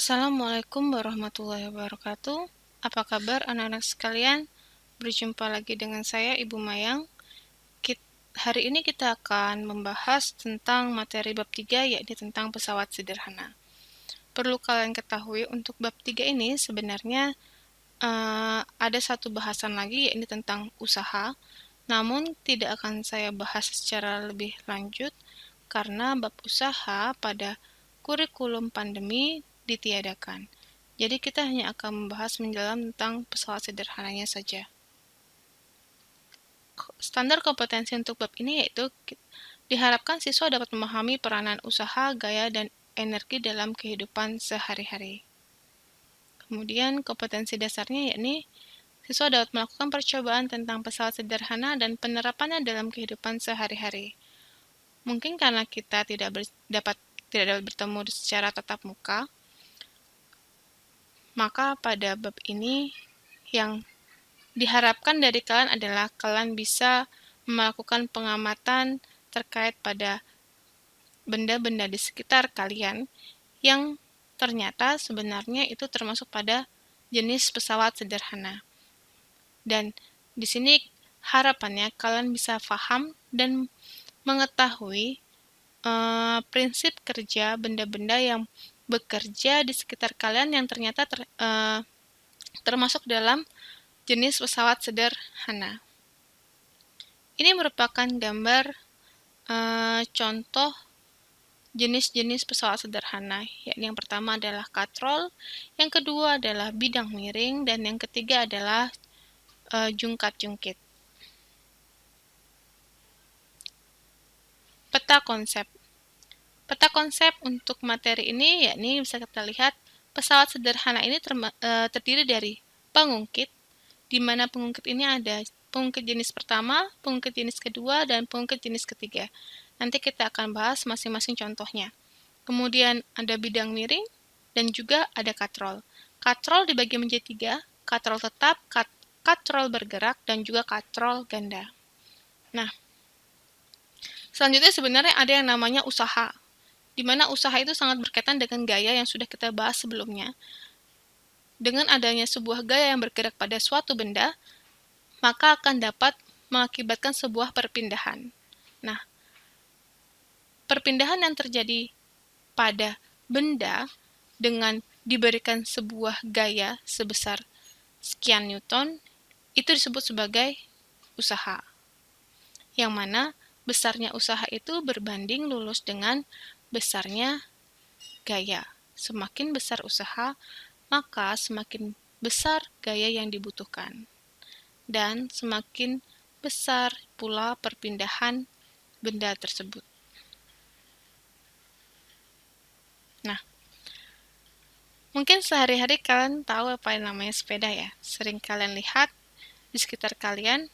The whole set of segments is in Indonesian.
Assalamualaikum warahmatullahi wabarakatuh. Apa kabar anak-anak sekalian? Berjumpa lagi dengan saya, Ibu Mayang. Hari ini kita akan membahas tentang materi bab 3, yakni tentang pesawat sederhana. Perlu kalian ketahui, untuk bab 3 ini sebenarnya ada satu bahasan lagi, yakni tentang usaha. Namun, tidak akan saya bahas secara lebih lanjut, karena bab usaha pada kurikulum pandemi ditiadakan. Jadi kita hanya akan membahas mendalam tentang pesawat sederhananya saja. Standar kompetensi untuk bab ini yaitu diharapkan siswa dapat memahami peranan usaha, gaya, dan energi dalam kehidupan sehari-hari. Kemudian kompetensi dasarnya yakni siswa dapat melakukan percobaan tentang pesawat sederhana dan penerapannya dalam kehidupan sehari-hari. Mungkin karena kita tidak dapat bertemu secara tatap muka, maka pada bab ini yang diharapkan dari kalian adalah kalian bisa melakukan pengamatan terkait pada benda-benda di sekitar kalian yang ternyata sebenarnya itu termasuk pada jenis pesawat sederhana. Dan di sini harapannya kalian bisa paham dan mengetahui prinsip kerja benda-benda yang bekerja di sekitar kalian yang ternyata termasuk dalam jenis pesawat sederhana. Ini merupakan gambar contoh jenis-jenis pesawat sederhana, yakni yang pertama adalah katrol, yang kedua adalah bidang miring, dan yang ketiga adalah jungkat-jungkit. Peta konsep. Peta konsep untuk materi ini yakni bisa kita lihat pesawat sederhana ini terdiri dari pengungkit, di mana pengungkit ini ada pengungkit jenis pertama, pengungkit jenis kedua, dan pengungkit jenis ketiga. Nanti kita akan bahas masing-masing contohnya. Kemudian ada bidang miring, dan juga ada katrol. Katrol dibagi menjadi 3, katrol tetap, katrol bergerak, dan juga katrol ganda. Nah, selanjutnya sebenarnya ada yang namanya usaha, di mana usaha itu sangat berkaitan dengan gaya yang sudah kita bahas sebelumnya. Dengan adanya sebuah gaya yang bergerak pada suatu benda, maka akan dapat mengakibatkan sebuah perpindahan. Nah, perpindahan yang terjadi pada benda dengan diberikan sebuah gaya sebesar sekian Newton, itu disebut sebagai usaha. Yang mana besarnya usaha itu berbanding lurus dengan besarnya gaya. Semakin besar usaha, maka semakin besar gaya yang dibutuhkan. Dan semakin besar pula perpindahan benda tersebut. Nah, mungkin sehari-hari kalian tahu apa yang namanya sepeda ya. Sering kalian lihat di sekitar kalian,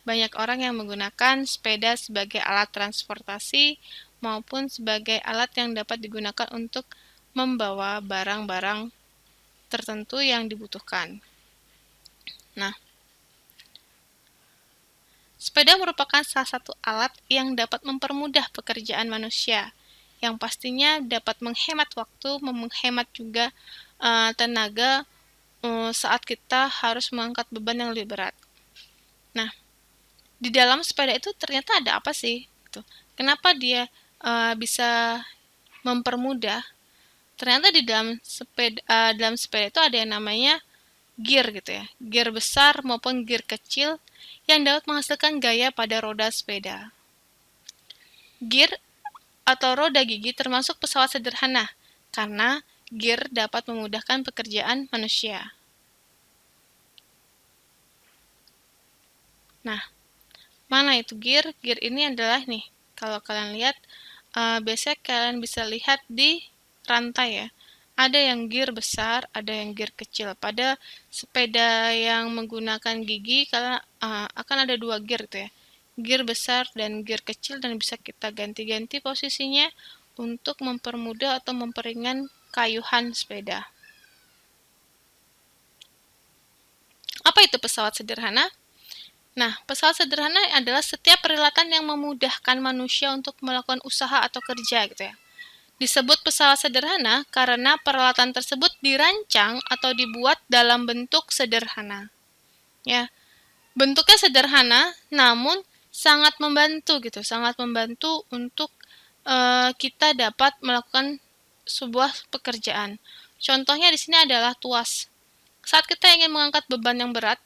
banyak orang yang menggunakan sepeda sebagai alat transportasi maupun sebagai alat yang dapat digunakan untuk membawa barang-barang tertentu yang dibutuhkan. Nah, sepeda merupakan salah satu alat yang dapat mempermudah pekerjaan manusia, yang pastinya dapat menghemat waktu, menghemat juga tenaga saat kita harus mengangkat beban yang lebih berat. Nah, di dalam sepeda itu ternyata ada apa sih? Kenapa dia bisa mempermudah? Ternyata di dalam sepeda itu ada yang namanya gear gitu ya, gear besar maupun gear kecil yang dapat menghasilkan gaya pada roda sepeda. Gear atau roda gigi termasuk pesawat sederhana karena gear dapat memudahkan pekerjaan manusia. Nah, mana itu gear? Gear ini adalah nih, kalau kalian lihat, biasanya kalian bisa lihat di rantai ya. Ada yang gear besar, ada yang gear kecil. Pada sepeda yang menggunakan gigi, kalian akan ada 2 gear gitu ya. Gear besar dan gear kecil, dan bisa kita ganti-ganti posisinya untuk mempermudah atau memperingan kayuhan sepeda. Apa itu pesawat sederhana? Nah, pesawat sederhana adalah setiap peralatan yang memudahkan manusia untuk melakukan usaha atau kerja gitu ya. Disebut pesawat sederhana karena peralatan tersebut dirancang atau dibuat dalam bentuk sederhana. Ya, bentuknya sederhana, namun sangat membantu gitu, sangat membantu untuk kita dapat melakukan sebuah pekerjaan. Contohnya di sini adalah tuas. Saat kita ingin mengangkat beban yang berat,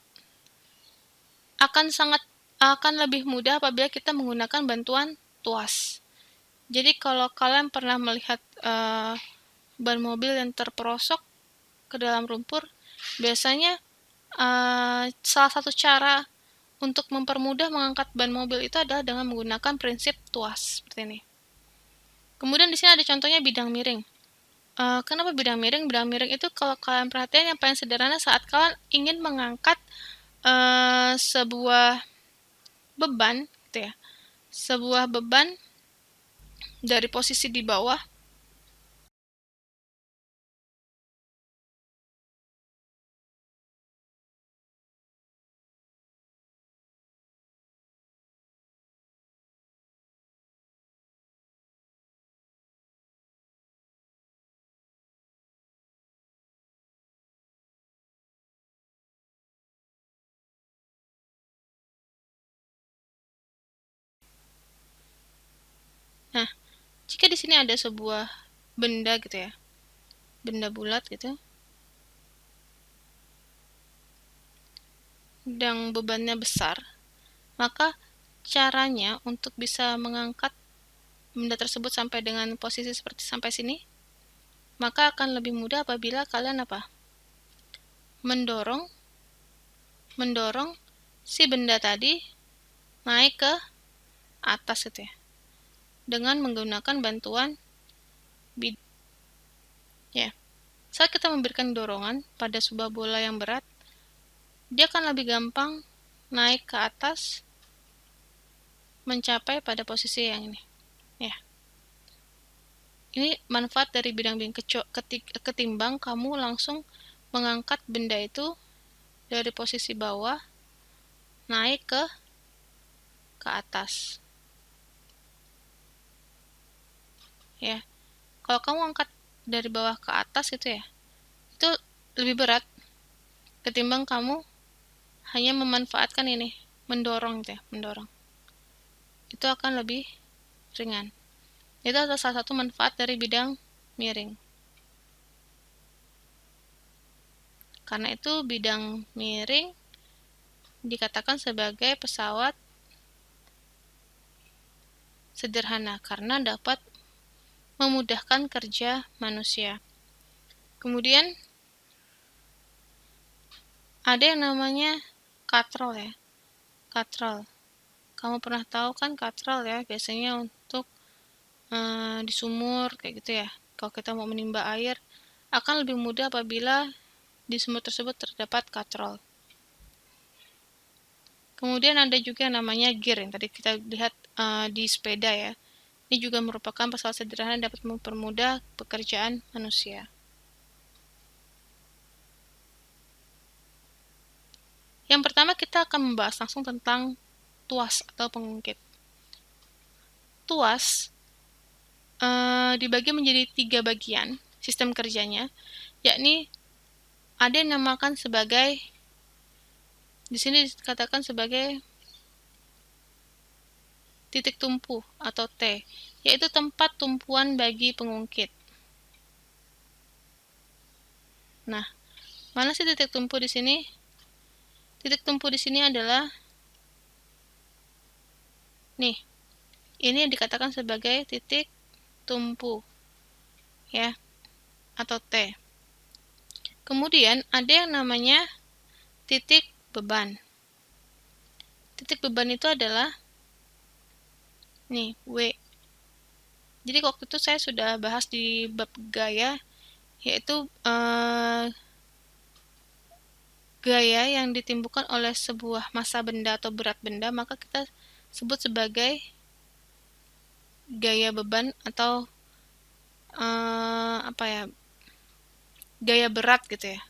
akan lebih mudah apabila kita menggunakan bantuan tuas. Jadi kalau kalian pernah melihat ban mobil yang terperosok ke dalam lumpur, biasanya salah satu cara untuk mempermudah mengangkat ban mobil itu adalah dengan menggunakan prinsip tuas seperti ini. Kemudian di sini ada contohnya bidang miring. Kenapa bidang miring? Bidang miring itu kalau kalian perhatikan yang paling sederhana saat kalian ingin mengangkat sebuah beban, gitu ya. Sebuah beban dari posisi di bawah. Nah, jika di sini ada sebuah benda gitu ya, benda bulat gitu, dan bebannya besar, maka caranya untuk bisa mengangkat benda tersebut sampai dengan posisi seperti sampai sini, maka akan lebih mudah apabila kalian apa? Mendorong si benda tadi naik ke atas gitu ya. Dengan menggunakan bantuan ya. Saat kita memberikan dorongan pada sebuah bola yang berat, dia akan lebih gampang naik ke atas mencapai pada posisi yang ini. Ya. Ini manfaat dari bidang-bidang ketimbang kamu langsung mengangkat benda itu dari posisi bawah naik ke atas. Ya. Kalau kamu angkat dari bawah ke atas gitu ya, itu lebih berat ketimbang kamu hanya memanfaatkan ini, mendorong gitu ya, mendorong. Itu akan lebih ringan. Itu adalah salah satu manfaat dari bidang miring. Karena itu bidang miring dikatakan sebagai pesawat sederhana karena dapat memudahkan kerja manusia. Kemudian ada yang namanya katrol ya. Katrol. Kamu pernah tahu kan katrol ya, biasanya untuk di sumur kayak gitu ya. Kalau kita mau menimba air, akan lebih mudah apabila di sumur tersebut terdapat katrol. Kemudian ada juga yang namanya gear yang tadi kita lihat di sepeda ya. Ini juga merupakan pesawat sederhana yang dapat mempermudah pekerjaan manusia. Yang pertama kita akan membahas langsung tentang tuas atau pengungkit. Tuas dibagi menjadi 3 bagian sistem kerjanya, yakni ada yang dinamakan sebagai, di sini dikatakan sebagai titik tumpu atau T, yaitu tempat tumpuan bagi pengungkit. Nah, mana sih titik tumpu di sini? Titik tumpu di sini adalah nih. Ini yang dikatakan sebagai titik tumpu. Ya, atau T. Kemudian ada yang namanya titik beban. Titik beban itu adalah nih, W. Jadi waktu itu saya sudah bahas di bab gaya, yaitu gaya yang ditimbulkan oleh sebuah massa benda atau berat benda, maka kita sebut sebagai gaya beban atau gaya berat gitu ya.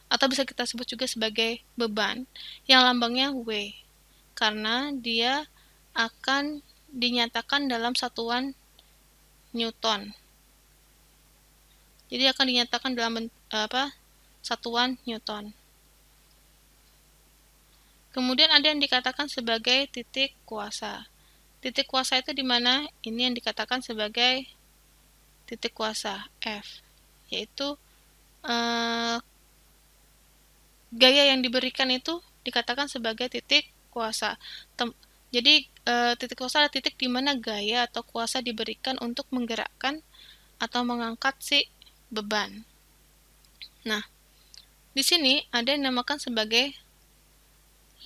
Atau bisa kita sebut juga sebagai beban yang lambangnya W, karena dia akan dinyatakan dalam satuan Newton. Jadi akan dinyatakan dalam satuan Newton. Kemudian ada yang dikatakan sebagai titik kuasa. Titik kuasa itu di mana? Ini yang dikatakan sebagai titik kuasa F, yaitu gaya yang diberikan itu dikatakan sebagai titik kuasa. Jadi titik kuasa adalah titik di mana gaya atau kuasa diberikan untuk menggerakkan atau mengangkat si beban. Nah, di sini ada yang dinamakan sebagai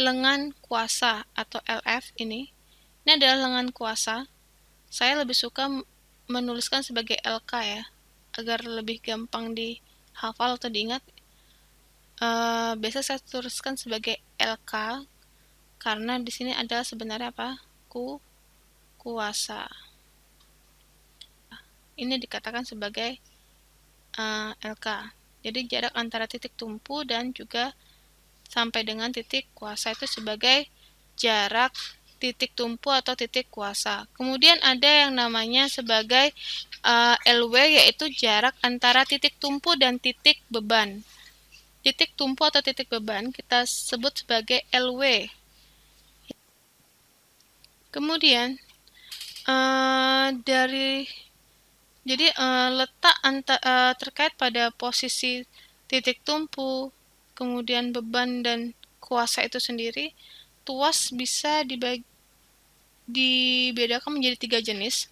lengan kuasa atau LF ini. Ini adalah lengan kuasa. Saya lebih suka menuliskan sebagai LK ya, agar lebih gampang dihafal atau diingat. Biasa saya tuliskan sebagai LK karena di sini adalah sebenarnya apa? Kuasa. Ini dikatakan sebagai LK. Jadi jarak antara titik tumpu dan juga sampai dengan titik kuasa itu sebagai jarak titik tumpu atau titik kuasa. Kemudian ada yang namanya sebagai LW, yaitu jarak antara titik tumpu dan titik beban. Titik tumpu atau titik beban kita sebut sebagai LW. Kemudian letak terkait pada posisi titik tumpu, kemudian beban dan kuasa itu sendiri, tuas bisa dibedakan menjadi 3 jenis,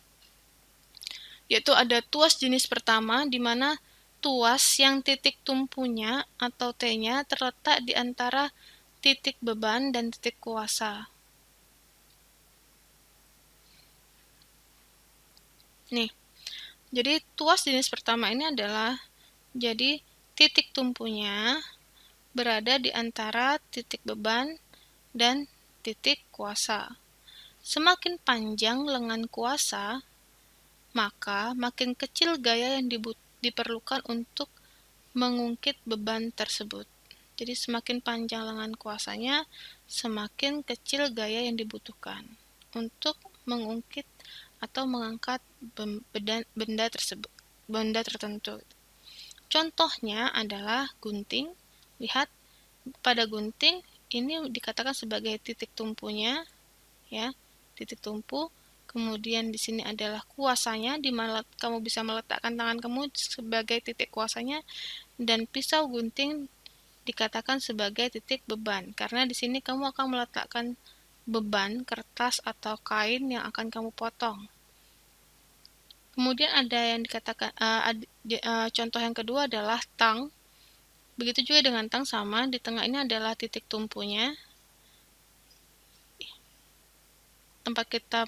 yaitu ada tuas jenis pertama, di mana tuas yang titik tumpunya atau T-nya terletak di antara titik beban dan titik kuasa. Nih, jadi tuas jenis pertama ini adalah jadi titik tumpunya berada di antara titik beban dan titik kuasa. Semakin panjang lengan kuasa, maka makin kecil gaya yang diperlukan untuk mengungkit beban tersebut. Jadi semakin panjang lengan kuasanya, semakin kecil gaya yang dibutuhkan untuk mengungkit atau mengangkat benda tertentu. Contohnya adalah gunting. Lihat, pada gunting ini dikatakan sebagai titik tumpunya, ya, titik tumpu. Kemudian di sini adalah kuasanya, di mana kamu bisa meletakkan tangan kamu sebagai titik kuasanya, dan pisau gunting dikatakan sebagai titik beban, karena di sini kamu akan meletakkan beban kertas atau kain yang akan kamu potong. Kemudian ada yang dikatakan contoh yang kedua adalah tang. Begitu juga dengan tang, sama, di tengah ini adalah titik tumpunya, tempat kita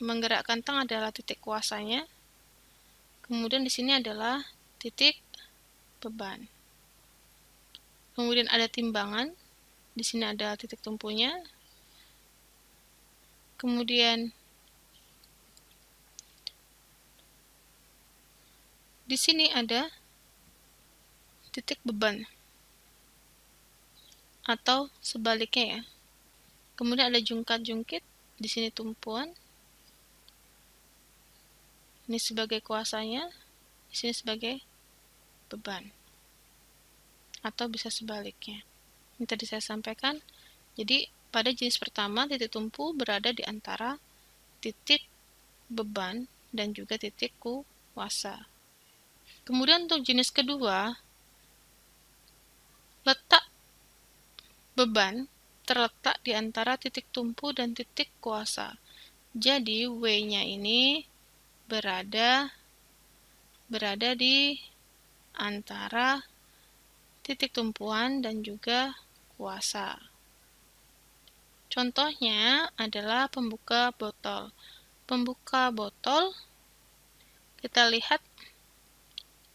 menggerakkan tang adalah titik kuasanya. Kemudian di sini adalah titik beban. Kemudian ada timbangan, di sini ada titik tumpunya. Kemudian di sini ada titik beban atau sebaliknya ya. Kemudian ada jungkat-jungkit, di sini tumpuan. Ini sebagai kuasanya, di sini sebagai beban. Atau bisa sebaliknya. Ini tadi saya sampaikan. Jadi pada jenis pertama, titik tumpu berada di antara titik beban dan juga titik kuasa. Kemudian untuk jenis kedua, letak beban terletak di antara titik tumpu dan titik kuasa. Jadi W-nya ini berada di antara titik tumpuan dan juga kuasa. Contohnya adalah pembuka botol. Pembuka botol, kita lihat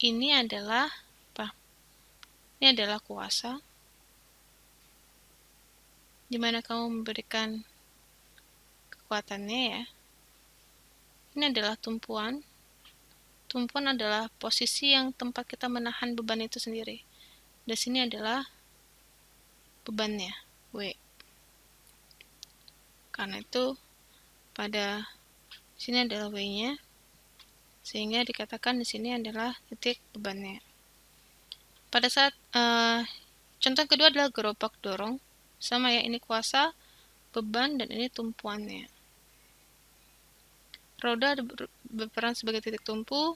ini adalah apa? Ini adalah kuasa, di mana kamu memberikan kekuatannya ya. Ini adalah tumpuan. Tumpuan adalah posisi yang tempat kita menahan beban itu sendiri. Di sini adalah bebannya, W. Karena itu pada sini adalah W-nya, sehingga dikatakan di sini adalah titik bebannya. Pada saat contoh kedua adalah gerobak dorong, sama ya, ini kuasa, beban, dan ini tumpuannya. Roda berperan sebagai titik tumpu,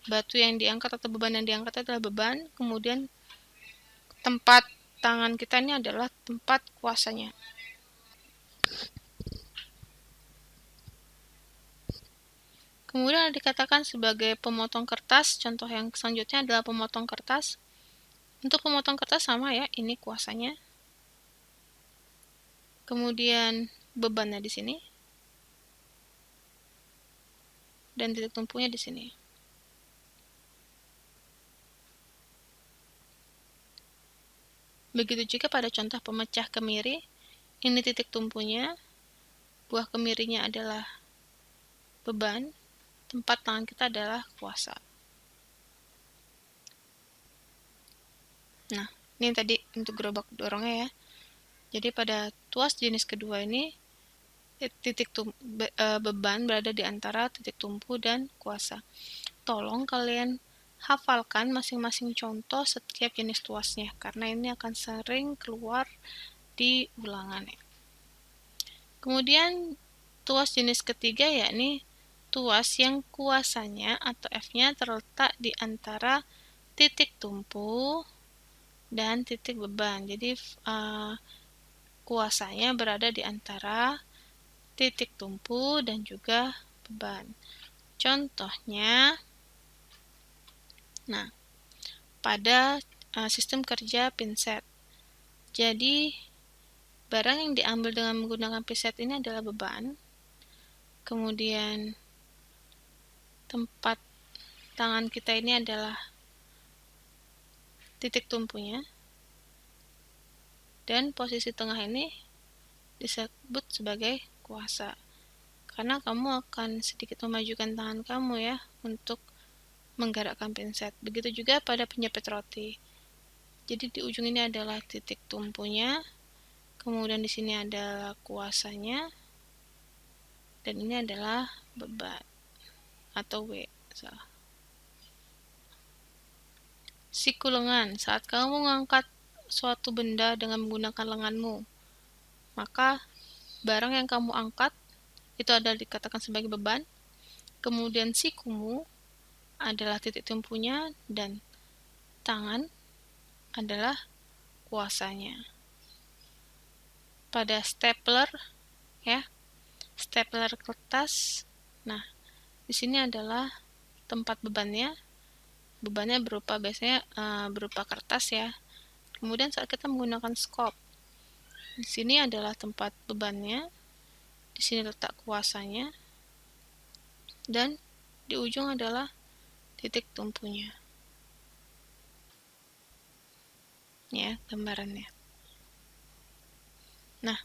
batu yang diangkat atau beban yang diangkat adalah beban, kemudian tempat tangan kita ini adalah tempat kuasanya. Kemudian dikatakan sebagai pemotong kertas, contoh yang selanjutnya adalah pemotong kertas. Untuk pemotong kertas sama ya, ini kuasanya. Kemudian bebannya di sini. Dan titik tumpunya di sini. Begitu juga pada contoh pemecah kemiri. Ini titik tumpunya. Buah kemirinya adalah beban. Tempat tangan kita adalah kuasa. Nah, ini tadi untuk gerobak dorongnya ya. Jadi pada tuas jenis kedua ini, beban berada di antara titik tumpu dan kuasa. Tolong kalian hafalkan masing-masing contoh setiap jenis tuasnya, karena ini akan sering keluar di ulangan. Kemudian tuas jenis ketiga yakni tuas yang kuasanya atau F-nya terletak di antara titik tumpu dan titik beban. Jadi kuasanya berada di antara titik tumpu dan juga beban. Contohnya, nah, pada sistem kerja pinset. Jadi, barang yang diambil dengan menggunakan pinset ini adalah beban. Kemudian tempat tangan kita ini adalah titik tumpunya, dan posisi tengah ini disebut sebagai kuasa, karena kamu akan sedikit memajukan tangan kamu ya untuk menggerakkan pinset. Begitu juga pada penjepit roti. Jadi di ujung ini adalah titik tumpunya, kemudian di sini adalah kuasanya, dan ini adalah beban atau W. Siku lengan. Saat kamu mengangkat suatu benda dengan menggunakan lenganmu, maka barang yang kamu angkat itu adalah dikatakan sebagai beban. Kemudian sikumu adalah titik tumpunya dan tangan adalah kuasanya. Pada stapler ya, stapler kertas. Nah, di sini adalah tempat bebannya. Bebannya biasanya berupa kertas ya. Kemudian saat kita menggunakan skop, di sini adalah tempat bebannya, di sini letak kuasanya, dan di ujung adalah titik tumpunya. Ya, gambarannya. Nah,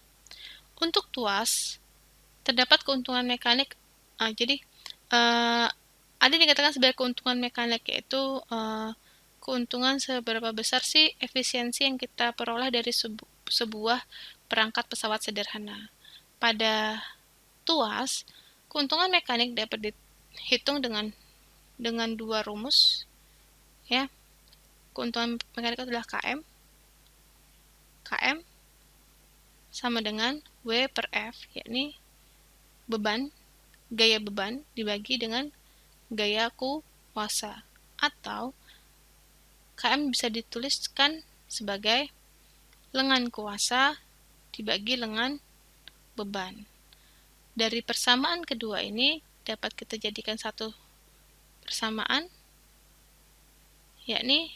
untuk tuas terdapat keuntungan mekanik. Jadi ada yang dikatakan sebagai keuntungan mekanik, yaitu keuntungan seberapa besar sih efisiensi yang kita peroleh dari sebuah perangkat pesawat sederhana. Pada tuas, keuntungan mekanik dapat dihitung dengan dua rumus. Ya, keuntungan mekanik adalah KM. KM sama dengan W per F, yakni beban, gaya beban dibagi dengan gaya kuasa, atau KM bisa dituliskan sebagai lengan kuasa dibagi lengan beban. Dari persamaan kedua ini dapat kita jadikan satu persamaan, yakni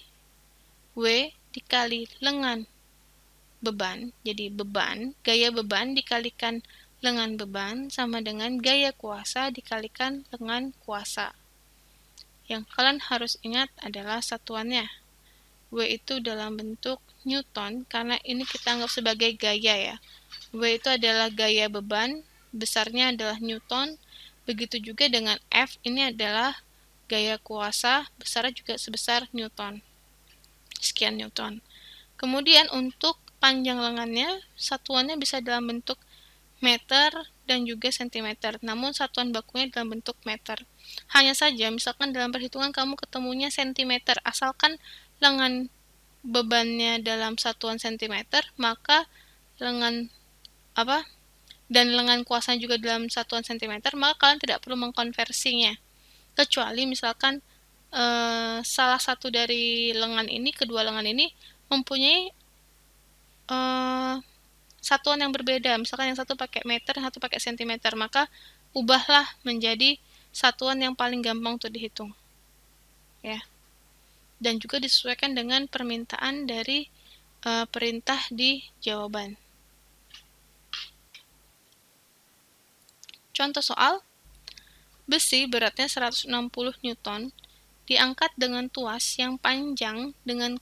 W dikali lengan beban. Jadi beban, gaya beban dikalikan lengan beban sama dengan gaya kuasa dikalikan lengan kuasa. Yang kalian harus ingat adalah satuannya. W itu dalam bentuk Newton, karena ini kita anggap sebagai gaya ya. W itu adalah gaya beban, besarnya adalah Newton. Begitu juga dengan F, ini adalah gaya kuasa, besarnya juga sebesar Newton. Sekian Newton. Kemudian untuk panjang lengannya, satuannya bisa dalam bentuk meter dan juga sentimeter, namun satuan bakunya dalam bentuk meter. Hanya saja, misalkan dalam perhitungan kamu ketemunya sentimeter, asalkan lengan bebannya dalam satuan sentimeter, maka lengan dan lengan kuasanya juga dalam satuan sentimeter, maka kalian tidak perlu mengkonversinya. Kecuali misalkan salah satu dari kedua lengan ini mempunyai satuan yang berbeda, misalkan yang satu pakai meter, yang satu pakai sentimeter, maka ubahlah menjadi satuan yang paling gampang untuk dihitung, ya. Dan juga disesuaikan dengan permintaan dari perintah di jawaban. Contoh soal, besi beratnya 160 Newton diangkat dengan tuas yang panjang dengan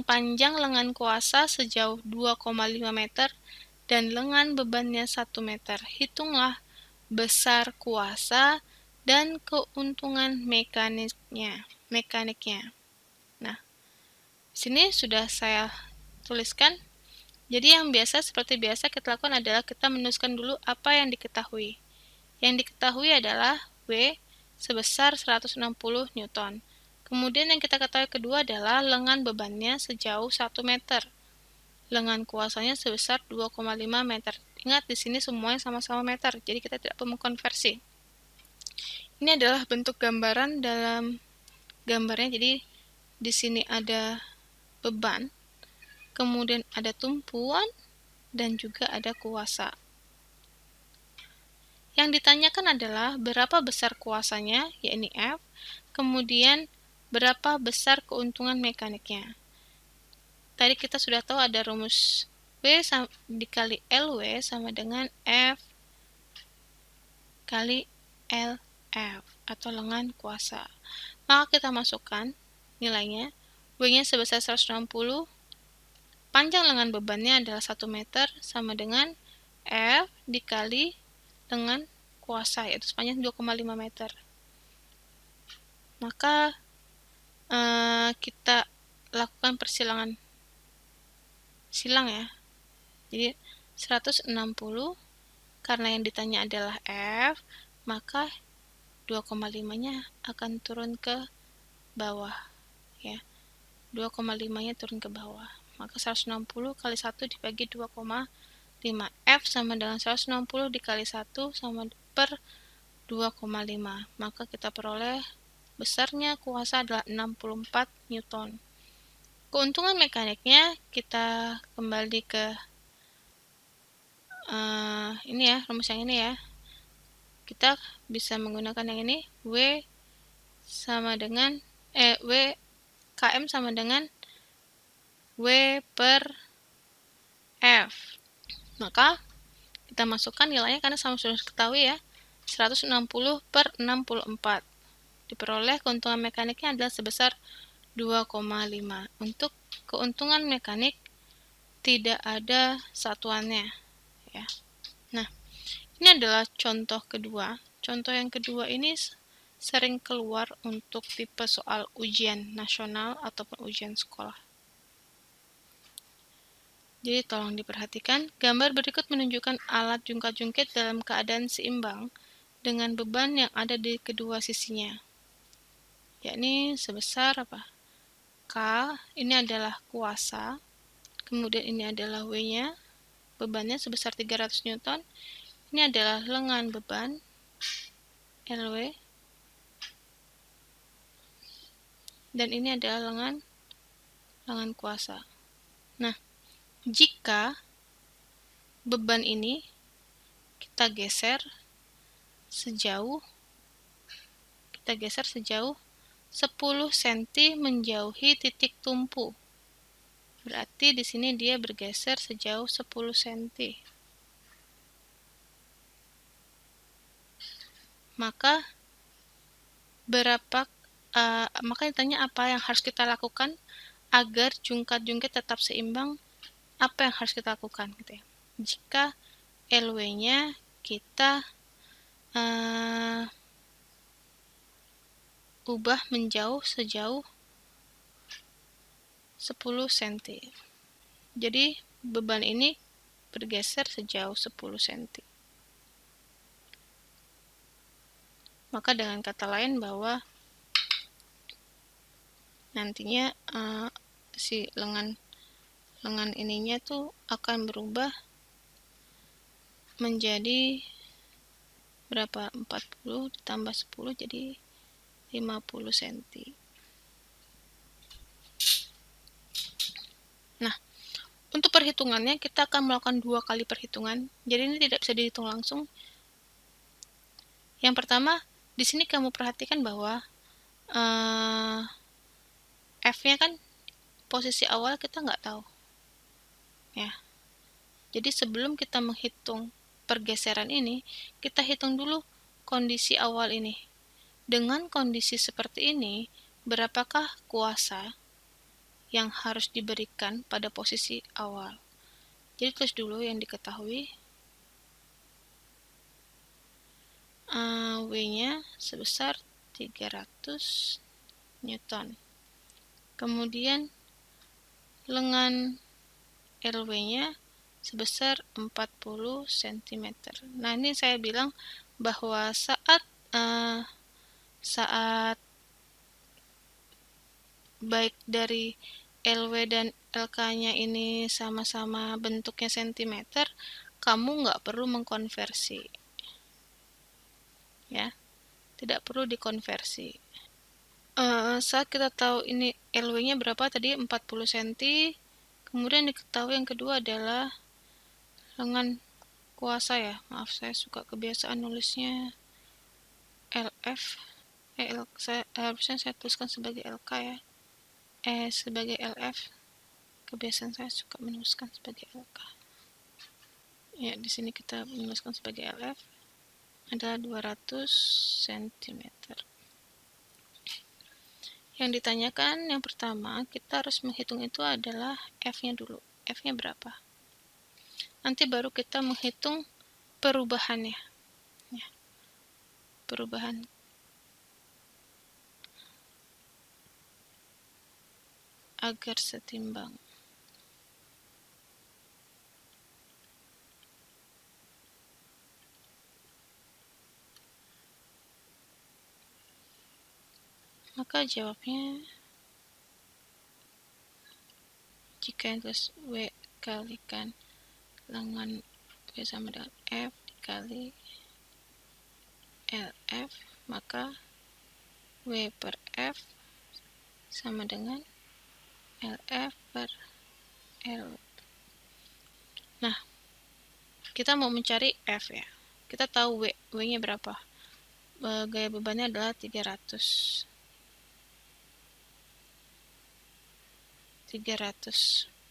panjang lengan kuasa sejauh 2,5 meter dan lengan bebannya 1 meter. Hitunglah besar kuasa dan keuntungan mekaniknya. Nah, sini sudah saya tuliskan. Jadi seperti biasa kita lakukan adalah kita menuliskan dulu apa yang diketahui. Yang diketahui adalah W sebesar 160 Newton. Kemudian yang kita ketahui kedua adalah lengan bebannya sejauh 1 meter. Lengan kuasanya sebesar 2,5 meter. Ingat, di sini semuanya sama-sama meter, jadi kita tidak perlu mengkonversi. Ini adalah bentuk gambaran dalam gambarnya. Jadi di sini ada beban, kemudian ada tumpuan, dan juga ada kuasa. Yang ditanyakan adalah berapa besar kuasanya, yakni F, kemudian berapa besar keuntungan mekaniknya. Tadi kita sudah tahu ada rumus W dikali LW sama dengan F kali LF atau lengan kuasa. Maka kita masukkan nilainya. W-nya sebesar 160, panjang lengan bebannya adalah 1 meter sama dengan F dikali lengan kuasa, yaitu sepanjang 2,5 meter. Maka kita lakukan silang ya. Jadi 160, karena yang ditanya adalah F, maka 2,5-nya akan turun ke bawah, ya. 2,5-nya turun ke bawah. Maka 160 kali 1 dibagi 2,5. F sama dengan 160 dikali 1 sama per 2,5. Maka kita peroleh besarnya kuasa adalah 64 Newton. Keuntungan mekaniknya kita kembali ke rumus yang ini ya. Kita bisa menggunakan yang ini, W KM sama dengan W per F. Maka kita masukkan nilainya karena sama sudah ketahui ya, 160 per 64. Diperoleh keuntungan mekaniknya adalah sebesar 2,5. Untuk keuntungan mekanik tidak ada satuannya, ya. Nah, ini adalah contoh kedua. Contoh yang kedua ini sering keluar untuk tipe soal ujian nasional ataupun ujian sekolah. Jadi tolong diperhatikan, gambar berikut menunjukkan alat jungkat-jungkit dalam keadaan seimbang dengan beban yang ada di kedua sisinya. Yakni sebesar K, ini adalah kuasa, kemudian ini adalah W-nya, bebannya sebesar 300 Newton, ini adalah lengan beban, LW, dan ini adalah lengan kuasa. Nah, jika beban ini kita geser sejauh 10 cm menjauhi titik tumpu. Berarti di sini dia bergeser sejauh 10 cm. Maka ditanya apa yang harus kita lakukan agar jungkat-jungkit tetap seimbang. Apa yang harus kita lakukan gitu ya. Jika LW-nya kita ubah menjauh sejauh 10 cm. Jadi beban ini bergeser sejauh 10 cm. Maka dengan kata lain bahwa nantinya si lengan ininya tuh akan berubah menjadi berapa? 40 ditambah 10 jadi 50 cm. Nah, untuk perhitungannya kita akan melakukan 2 kali perhitungan. Jadi ini tidak bisa dihitung langsung. Yang pertama, di sini kamu perhatikan bahwa F-nya kan posisi awal kita nggak tahu. Ya. Jadi sebelum kita menghitung pergeseran ini, kita hitung dulu kondisi awal ini. Dengan kondisi seperti ini, berapakah kuasa yang harus diberikan pada posisi awal? Jadi tulis dulu yang diketahui. W-nya sebesar 300 Newton. Kemudian lengan LW-nya sebesar 40 cm. Nah, ini saya bilang bahwa saat baik dari LW dan LK-nya ini sama-sama bentuknya cm, kamu nggak perlu mengkonversi. Ya, tidak perlu dikonversi. Saat kita tahu ini LW-nya berapa tadi, 40 cm, kemudian diketahui yang kedua adalah lengan kuasa ya. Maaf, saya suka kebiasaan nulisnya LF. Harusnya saya tuliskan sebagai LK ya. Sebagai LF. Kebiasaan saya suka menuliskan sebagai LK. Ya, di sini kita menuliskan sebagai LF adalah 200 cm. Yang ditanyakan yang pertama, kita harus menghitung itu adalah F-nya dulu. F-nya berapa? Nanti baru kita menghitung perubahannya. Ya. Perubahan. Agar setimbang. Maka jawabnya, jika yang tulis W kalikan lengan W sama dengan F dikali LF, maka W per F sama dengan LF per L. Nah, kita mau mencari F ya. Kita tahu W-nya berapa. Gaya bebannya adalah 300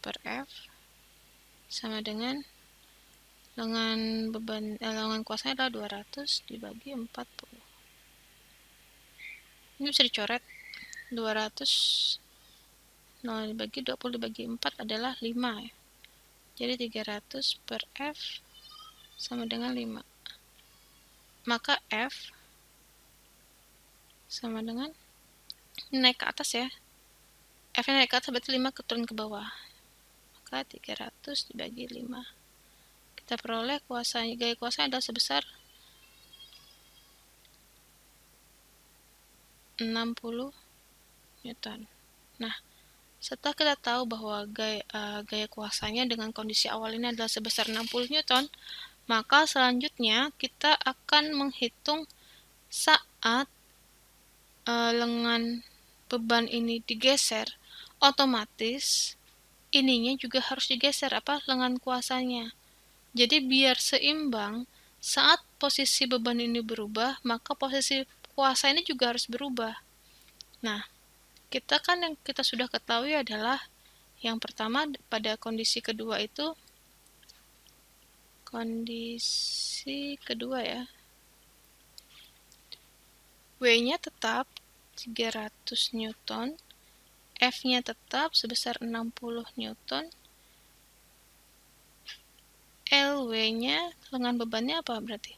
per F sama dengan lengan kuasanya adalah 200 dibagi 40. Ini bisa dicoret. 200 dibagi 20 dibagi 4 adalah 5 ya. Jadi 300 per F sama dengan 5. Maka F sama dengan naik ke atas ya. F-nya naik ke atas berarti 5 turun ke bawah. Maka 300 dibagi 5. Kita peroleh gaya kuasanya adalah sebesar 60 Newton. Nah, setelah kita tahu bahwa gaya kuasanya dengan kondisi awal ini adalah sebesar 60 Newton, maka selanjutnya kita akan menghitung saat lengan beban ini digeser, otomatis ininya juga harus digeser lengan kuasanya. Jadi biar seimbang, saat posisi beban ini berubah, maka posisi kuasa ini juga harus berubah. Nah, yang kita sudah ketahui adalah yang pertama pada kondisi kedua itu ya. W-nya tetap 300 Newton, F-nya tetap sebesar 60 Newton, LW-nya lengan bebannya apa berarti?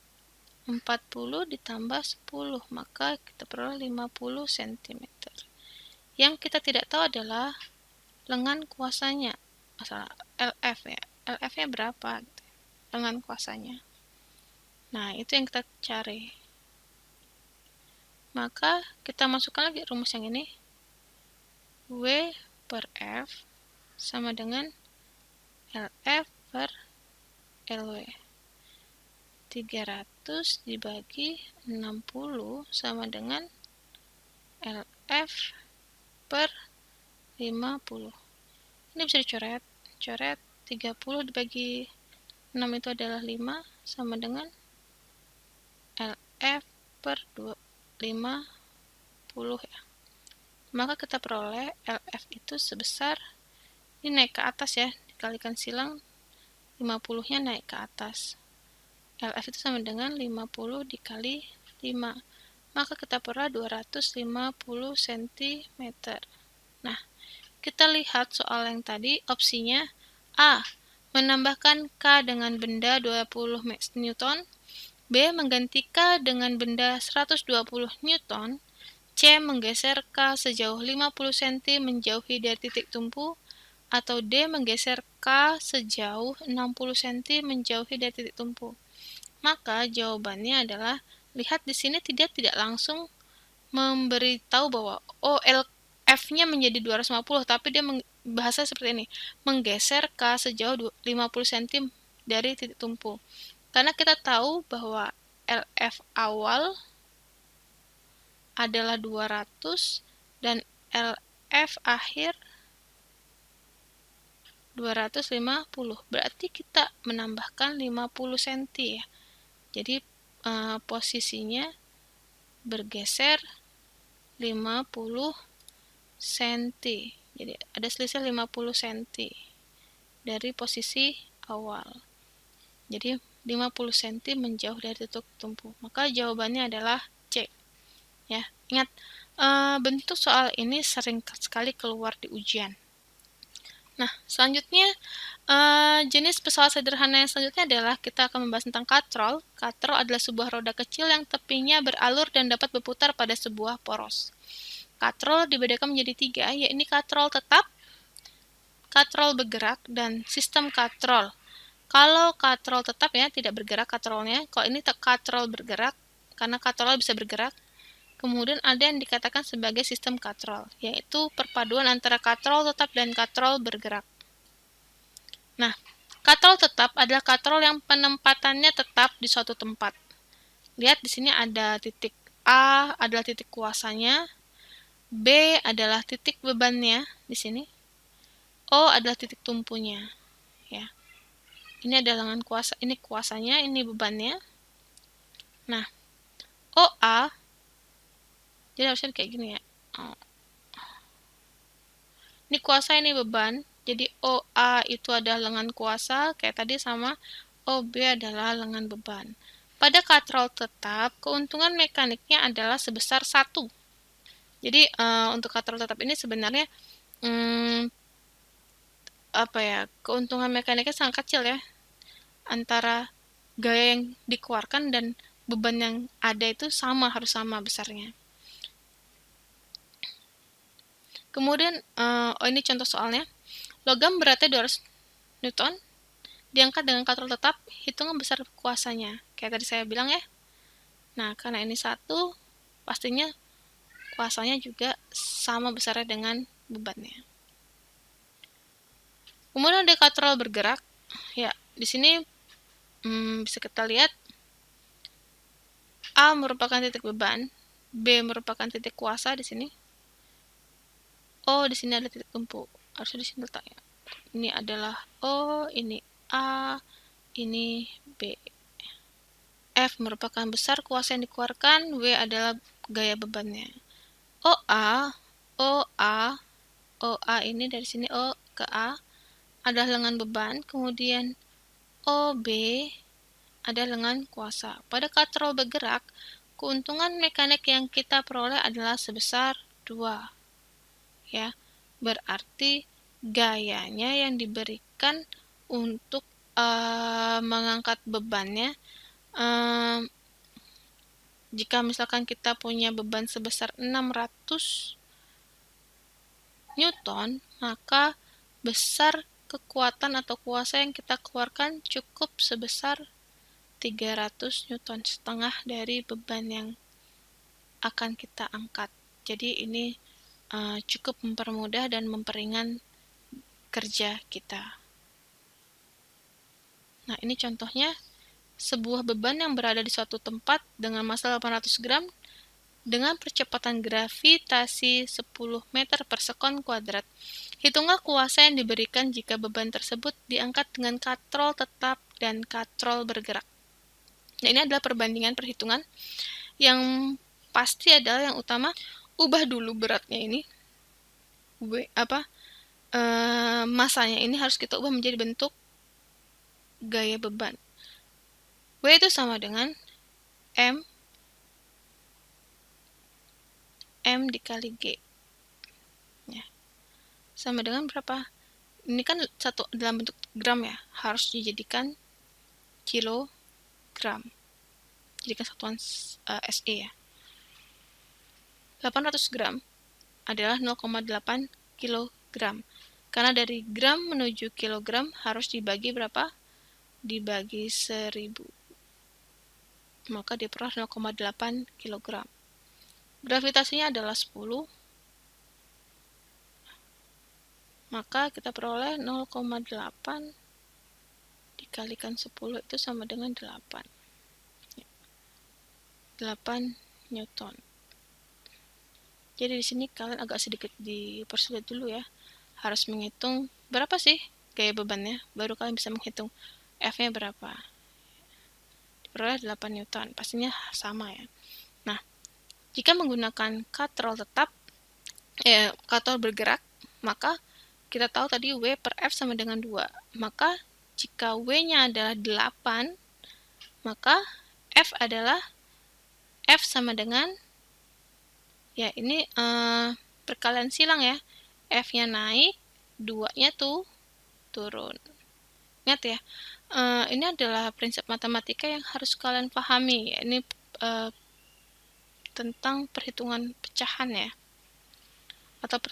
40 ditambah 10, maka kita peroleh 50 cm. Yang kita tidak tahu adalah lengan kuasanya, masalah LF ya. LF-nya berapa? Gitu. lengan kuasanya. Nah, itu yang kita cari. Maka kita masukkan lagi rumus yang ini. W per F sama dengan LF per LW. 300 dibagi 60 sama dengan LF per 50. Ini bisa dicoret. Coret 30 dibagi 6 itu adalah 5 sama dengan LF per 50 ya. Maka kita peroleh LF itu sebesar, ini naik ke atas ya, dikalikan silang 50-nya naik ke atas. LF itu sama dengan 50 dikali 5. Maka kita peroleh 250 cm. Nah, kita lihat soal yang tadi, opsinya A. Menambahkan K dengan benda 20 Newton. B. Mengganti K dengan benda 120 Newton. C. Menggeser K sejauh 50 cm menjauhi dari titik tumpu. Atau D. Menggeser K sejauh 60 cm menjauhi dari titik tumpu. Maka jawabannya adalah, lihat di sini tidak langsung memberitahu bahwa F-nya menjadi 250, tapi dia bahasa seperti ini, menggeser K sejauh 50 cm dari titik tumpu. Karena kita tahu bahwa LF awal adalah 200 dan LF akhir 250. Berarti kita menambahkan 50 cm ya. Jadi posisinya bergeser 50 cm. Jadi ada selisih 50 cm dari posisi awal. Jadi 50 cm menjauh dari titik tumpu. Maka jawabannya adalah C. Ya, ingat bentuk soal ini sering sekali keluar di ujian. Nah, selanjutnya jenis pesawat sederhana yang selanjutnya adalah kita akan membahas tentang katrol. Katrol adalah sebuah roda kecil yang tepinya beralur dan dapat berputar pada sebuah poros. Katrol dibedakan menjadi 3, yaitu katrol tetap, katrol bergerak, dan sistem katrol. Kalau katrol tetap ya, tidak bergerak katrolnya. Kalau ini katrol bergerak, karena katrol bisa bergerak. Kemudian ada yang dikatakan sebagai sistem katrol, yaitu perpaduan antara katrol tetap dan katrol bergerak. Nah, katrol tetap adalah katrol yang penempatannya tetap di suatu tempat. Lihat di sini ada titik A adalah titik kuasanya, B adalah titik bebannya di sini, O adalah titik tumpunya. Ya, ini adalah lengan kuasa, ini kuasanya, ini bebannya. Nah, OA, jadi harusnya kayak gini ya. Ini kuasa, ini beban. Jadi OA itu adalah lengan kuasa, kayak tadi, sama OB adalah lengan beban. Pada katrol tetap, keuntungan mekaniknya adalah sebesar 1. Jadi untuk katrol tetap ini sebenarnya keuntungan mekaniknya sangat kecil ya. Antara gaya yang dikeluarkan dan beban yang ada itu harus sama besarnya. Kemudian, ini contoh soalnya. Logam beratnya 200 Newton, diangkat dengan katrol tetap, hitungan besar kuasanya. Kayak tadi saya bilang ya. Nah, karena ini 1, pastinya kuasanya juga sama besarnya dengan bebannya. Kemudian ada katrol bergerak. Ya, di sini bisa kita lihat A merupakan titik beban, B merupakan titik kuasa di sini. Di sini ada titik tumpu. Harusnya di sini letaknya. Ini adalah O, ini A, ini B. F merupakan besar kuasa yang dikeluarkan, W adalah gaya bebannya. OA ini dari sini O ke A adalah lengan beban, kemudian OB ada lengan kuasa. Pada katrol bergerak, keuntungan mekanik yang kita peroleh adalah sebesar 2. Ya, berarti gayanya yang diberikan untuk mengangkat bebannya, jika misalkan kita punya beban sebesar 600 Newton, maka besar kekuatan atau kuasa yang kita keluarkan cukup sebesar 300 Newton setengah dari beban yang akan kita angkat. Jadi ini cukup mempermudah dan memperingan kerja kita. Nah, ini contohnya sebuah beban yang berada di suatu tempat dengan massa 800 gram dengan percepatan gravitasi 10 meter per sekon kuadrat. Hitunglah kuasa yang diberikan jika beban tersebut diangkat dengan katrol tetap dan katrol bergerak. Nah, ini adalah perbandingan perhitungan. Yang pasti adalah yang utama, ubah dulu beratnya ini. Masanya ini harus kita ubah menjadi bentuk gaya beban. W itu sama dengan M dikali G. Ya. Sama dengan berapa? Ini kan satu dalam bentuk gram ya, harus dijadikan kilogram. Jadikan satuan SE ya. 800 gram adalah 0,8 kilogram. Karena dari gram menuju kilogram harus dibagi berapa? Dibagi 1000. Maka diperoleh 0,8 kilogram. Gravitasinya adalah 10. Maka kita peroleh 0,8 dikalikan 10 itu sama dengan 8. 8 Newton. Jadi di sini kalian agak sedikit dipersulit dulu ya. Harus menghitung berapa sih gaya bebannya, baru kalian bisa menghitung F-nya berapa. Diperoleh 8 Newton, pastinya sama ya. Nah, jika menggunakan katrol tetap, katrol bergerak, maka kita tahu tadi W per F sama dengan 2. Maka jika W-nya adalah 8, maka F adalah F sama dengan, ya ini perkalian silang ya. F-nya naik, 2-nya tuh turun. Ingat ya, ini adalah prinsip matematika yang harus kalian pahami. Ini tentang perhitungan pecahan ya. Atau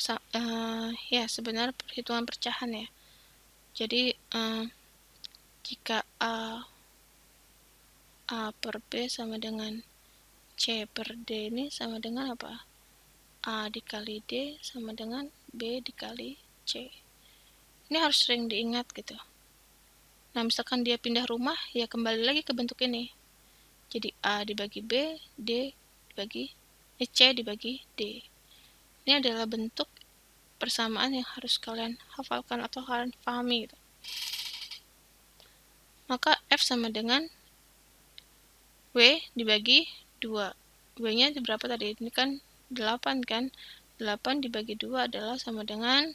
ya sebenarnya perhitungan pecahan ya. Jadi jika A per B sama dengan C per D ini sama dengan apa? A dikali D sama dengan B dikali C. Ini harus sering diingat gitu. Nah, misalkan dia pindah rumah, ya kembali lagi ke bentuk ini. Jadi A dibagi B, C dibagi D. Ini adalah bentuk persamaan yang harus kalian hafalkan atau kalian pahami gitu. Maka F sama dengan W dibagi 2. W-nya berapa tadi? Ini kan 8 kan? 8 dibagi 2 adalah sama dengan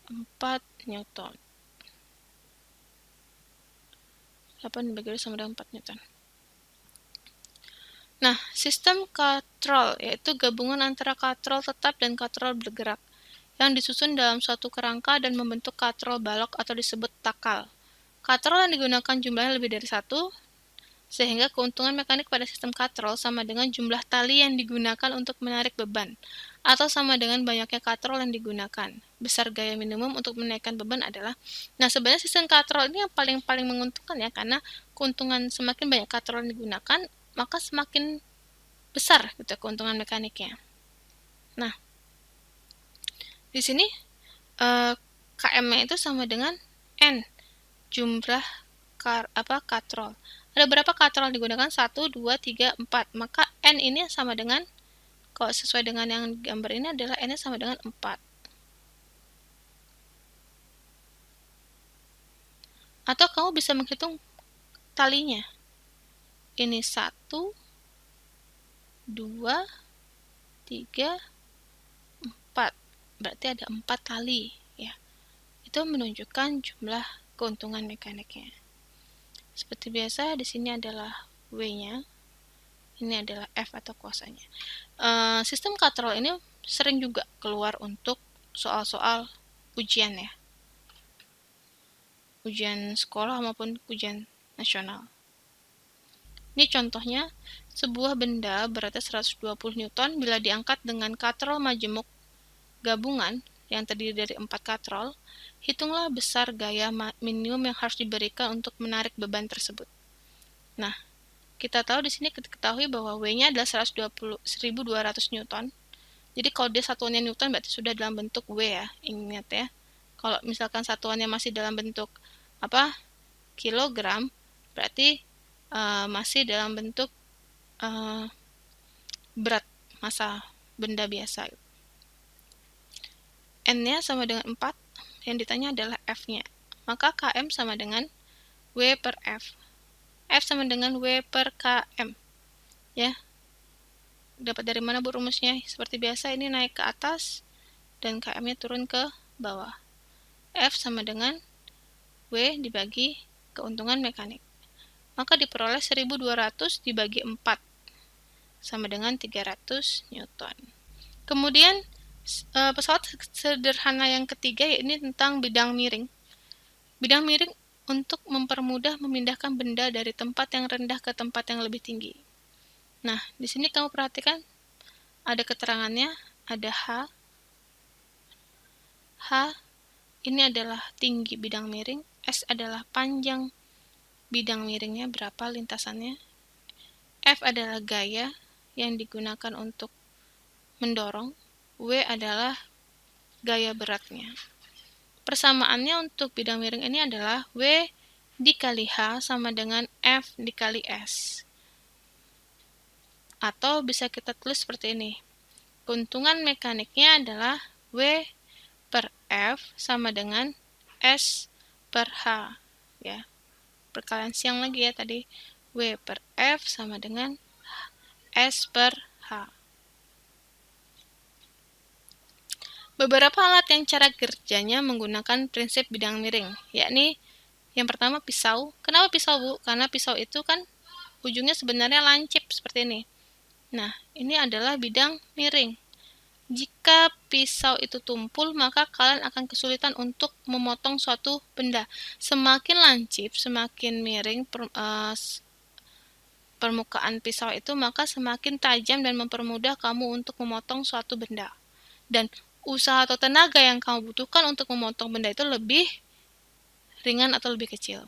4 Newton. 8 dibagi 2 sama dengan 4 Newton. Nah, sistem katrol yaitu gabungan antara katrol tetap dan katrol bergerak yang disusun dalam suatu kerangka dan membentuk katrol balok atau disebut takal. Katrol yang digunakan jumlahnya lebih dari 1, sehingga keuntungan mekanik pada sistem katrol sama dengan jumlah tali yang digunakan untuk menarik beban, atau sama dengan banyaknya katrol yang digunakan. Besar gaya minimum untuk menaikkan beban adalah, nah sebenarnya sistem katrol ini yang paling menguntungkan ya, karena keuntungan semakin banyak katrol yang digunakan, maka semakin besar gitu keuntungan mekaniknya. Nah, di sini KM-nya itu sama dengan N, jumlah katrol. Ada berapa katrol digunakan? 1, 2, 3, 4. Maka N ini sama dengan, kalau sesuai dengan yang gambar ini adalah N-nya sama dengan 4. Atau kamu bisa menghitung talinya. Ini 1, 2, 3, 4. Berarti ada 4 tali ya. Itu menunjukkan jumlah keuntungan mekaniknya. Seperti biasa, di sini adalah W-nya, ini adalah F atau kuasanya. Sistem katrol ini sering juga keluar untuk soal-soal ujian ya. Ujian sekolah maupun ujian nasional. Ini contohnya, sebuah benda beratnya 120 Newton bila diangkat dengan katrol majemuk gabungan, yang terdiri dari 4 katrol, hitunglah besar gaya minimum yang harus diberikan untuk menarik beban tersebut. Nah, kita tahu di sini ketahui bahwa W-nya adalah 1.200 Newton. Jadi kalau dia satuannya Newton berarti sudah dalam bentuk W ya, ingat ya. Kalau misalkan satuannya masih dalam bentuk kilogram, berarti masih dalam bentuk berat massa benda biasa. N-nya sama dengan 4, yang ditanya adalah F-nya. Maka km sama dengan W per F. F sama dengan W per km. Ya. Dapat dari mana Bu rumusnya? Seperti biasa ini naik ke atas dan km-nya turun ke bawah. F sama dengan W dibagi keuntungan mekanik. Maka diperoleh 1.200 dibagi 4 sama dengan 300 Newton. Kemudian pesawat sederhana yang ketiga ini tentang bidang miring. Bidang miring untuk mempermudah memindahkan benda dari tempat yang rendah ke tempat yang lebih tinggi. Nah, di sini kamu perhatikan ada keterangannya, ada H. H ini adalah tinggi bidang miring, S adalah panjang bidang miringnya, berapa lintasannya. F adalah gaya yang digunakan untuk mendorong, W adalah gaya beratnya. Persamaannya untuk bidang miring ini adalah W dikali H sama dengan F dikali S. Atau bisa kita tulis seperti ini. Keuntungan mekaniknya adalah W per F sama dengan S per H. Ya. Perkalian siang lagi ya tadi. W per F sama dengan S per H. Beberapa alat yang cara kerjanya menggunakan prinsip bidang miring, yakni yang pertama pisau. Kenapa pisau, Bu? Karena pisau itu kan ujungnya sebenarnya lancip seperti ini. Nah, ini adalah bidang miring. Jika pisau itu tumpul, maka kalian akan kesulitan untuk memotong suatu benda. Semakin lancip, semakin miring permukaan pisau itu, maka semakin tajam dan mempermudah kamu untuk memotong suatu benda. Dan usaha atau tenaga yang kamu butuhkan untuk memotong benda itu lebih ringan atau lebih kecil.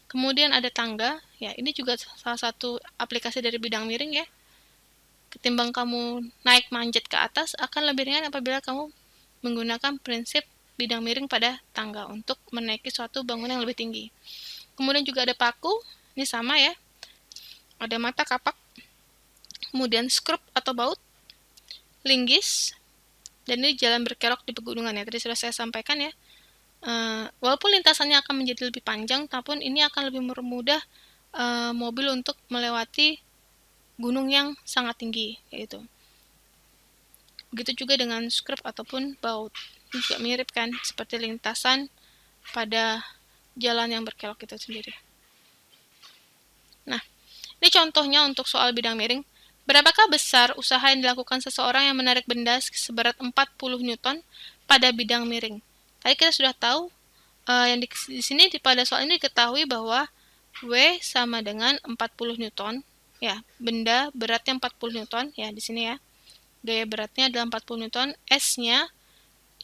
Kemudian ada tangga, ya ini juga salah satu aplikasi dari bidang miring ya. Ketimbang kamu naik manjat ke atas, akan lebih ringan apabila kamu menggunakan prinsip bidang miring pada tangga untuk menaiki suatu bangunan yang lebih tinggi. Kemudian juga ada paku, ini sama ya. Ada mata kapak, kemudian skrup atau baut, linggis, dan ini jalan berkelok di pegunungan ya, tadi sudah saya sampaikan ya. Walaupun lintasannya akan menjadi lebih panjang, tapi ini akan lebih mempermudah mobil untuk melewati gunung yang sangat tinggi, yaitu. Begitu juga dengan skrup ataupun baut. Ini juga mirip kan, seperti lintasan pada jalan yang berkelok itu sendiri. Nah, ini contohnya untuk soal bidang miring. Berapakah besar usaha yang dilakukan seseorang yang menarik benda seberat 40 Newton pada bidang miring? Tadi kita sudah tahu, yang di sini pada soal ini diketahui bahwa W sama dengan 40 Newton. Ya, benda beratnya 40 Newton, ya di sini ya. Gaya beratnya adalah 40 Newton. S-nya,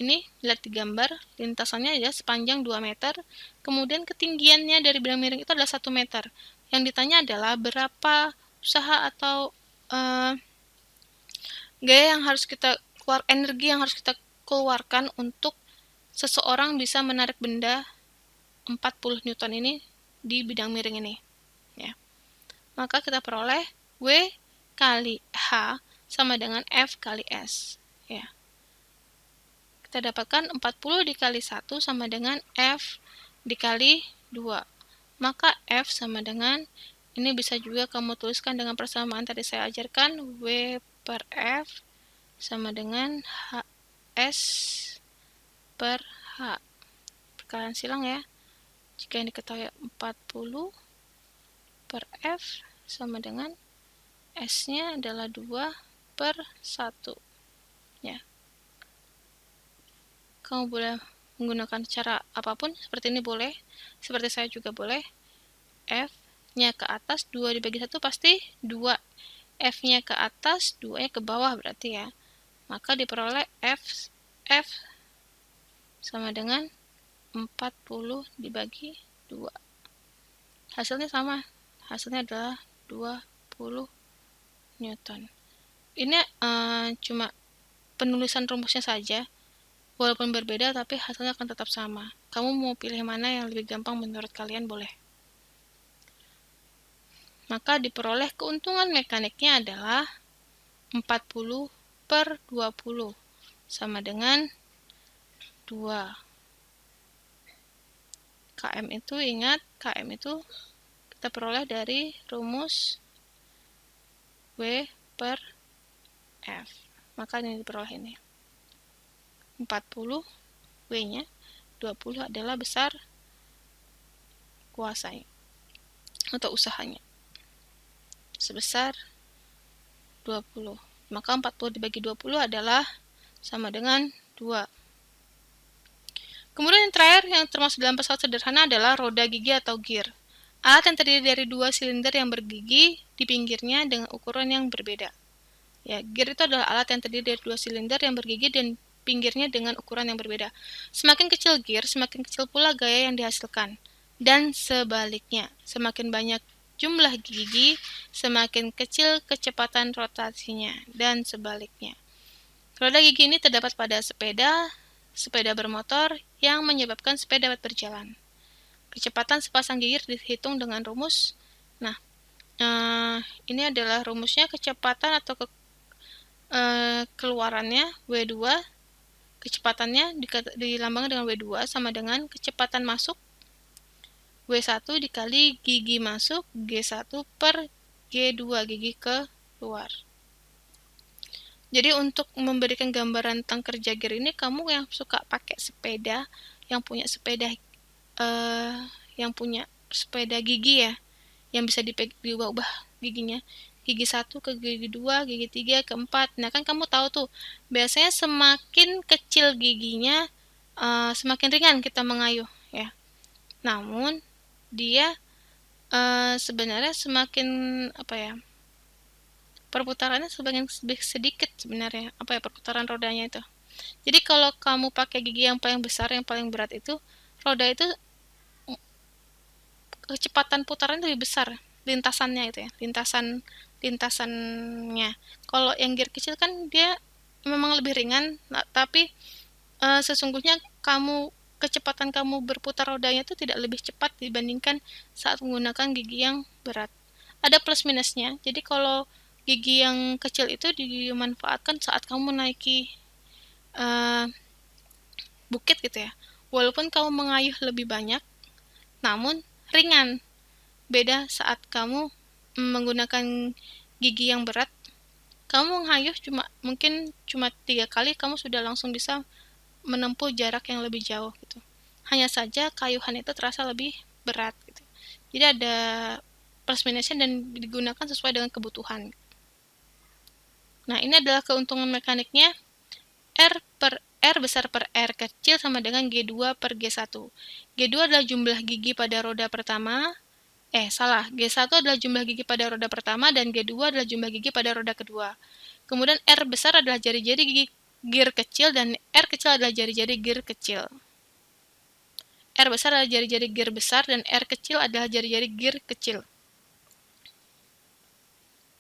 ini lihat di gambar, lintasannya adalah sepanjang 2 meter. Kemudian ketinggiannya dari bidang miring itu adalah 1 meter. Yang ditanya adalah berapa usaha atau gaya yang harus kita energi yang harus kita keluarkan untuk seseorang bisa menarik benda 40 Newton ini di bidang miring ini. Ya. Maka kita peroleh W kali H sama dengan F kali S. Ya. Kita dapatkan 40 dikali 1 sama dengan F dikali 2. Maka F sama dengan, ini bisa juga kamu tuliskan dengan persamaan tadi saya ajarkan, W per F sama dengan S per H. Perkalian silang ya. Jika ini diketahui 40 per F sama dengan S-nya adalah 2 per 1. Ya. Kamu boleh menggunakan cara apapun, seperti ini boleh, seperti saya juga boleh. F-nya ke atas, 2 dibagi 1 pasti 2. F-nya ke atas, 2-nya ke bawah berarti ya. Maka diperoleh F sama dengan 40 dibagi 2. Hasilnya sama. Hasilnya adalah 20 Newton. Ini cuma penulisan rumusnya saja. Walaupun berbeda, tapi hasilnya akan tetap sama. Kamu mau pilih mana yang lebih gampang menurut kalian, boleh. Maka diperoleh keuntungan mekaniknya adalah 40 per 20 sama dengan 2. KM itu, ingat, KM itu kita peroleh dari rumus W per F. Maka ini diperoleh ini. 40 W-nya, 20 adalah besar kuasanya atau usahanya. Sebesar 20. Maka 40 dibagi 20 adalah sama dengan 2. Kemudian yang terakhir yang termasuk dalam pesawat sederhana adalah roda gigi atau gear. Alat yang terdiri dari 2 silinder yang bergigi di pinggirnya dengan ukuran yang berbeda. Ya, gear itu adalah alat yang terdiri dari 2 silinder yang bergigi dan pinggirnya dengan ukuran yang berbeda. Semakin kecil gear, semakin kecil pula gaya yang dihasilkan. Dan sebaliknya, semakin banyak jumlah gigi, semakin kecil kecepatan rotasinya, dan sebaliknya. Roda gigi ini terdapat pada sepeda bermotor yang menyebabkan sepeda dapat berjalan. Kecepatan sepasang gigi dihitung dengan rumus. Nah, ini adalah rumusnya, kecepatan atau keluarannya W2, kecepatannya dilambangkan dengan W2 sama dengan kecepatan masuk W1 dikali gigi masuk G1 per G2, gigi keluar. Jadi untuk memberikan gambaran tentang kerja gear ini, kamu yang suka pakai sepeda, yang punya sepeda gigi ya, yang bisa diubah-ubah giginya, gigi 1 ke gigi 2, gigi 3 ke 4. Nah, kan kamu tahu tuh, biasanya semakin kecil giginya, semakin ringan kita mengayuh ya. Namun dia sebenarnya semakin perputarannya semakin sedikit sebenarnya, perputaran rodanya itu. Jadi kalau kamu pakai gigi yang paling besar, yang paling berat itu, roda itu kecepatan putaran lebih besar, lintasannya itu ya, lintasannya. Kalau yang gear kecil kan dia memang lebih ringan, tapi sesungguhnya kecepatan kamu berputar rodanya itu tidak lebih cepat dibandingkan saat menggunakan gigi yang berat. Ada plus minusnya. Jadi kalau gigi yang kecil itu dimanfaatkan saat kamu menaiki bukit gitu ya. Walaupun kamu mengayuh lebih banyak, namun ringan. Beda saat kamu menggunakan gigi yang berat, kamu mengayuh mungkin cuma 3 kali, kamu sudah langsung bisa menempuh jarak yang lebih jauh gitu. Hanya saja kayuhan itu terasa lebih berat gitu. Jadi ada plus minusnya dan digunakan sesuai dengan kebutuhan. Nah, ini adalah keuntungan mekaniknya. R besar per R kecil sama dengan G2 per G1. G2 adalah jumlah gigi pada roda pertama. G1 adalah jumlah gigi pada roda pertama dan G2 adalah jumlah gigi pada roda kedua. Kemudian R besar adalah jari-jari gigi gear kecil dan R kecil adalah jari-jari gear kecil. R besar adalah jari-jari gear besar dan R kecil adalah jari-jari gear kecil.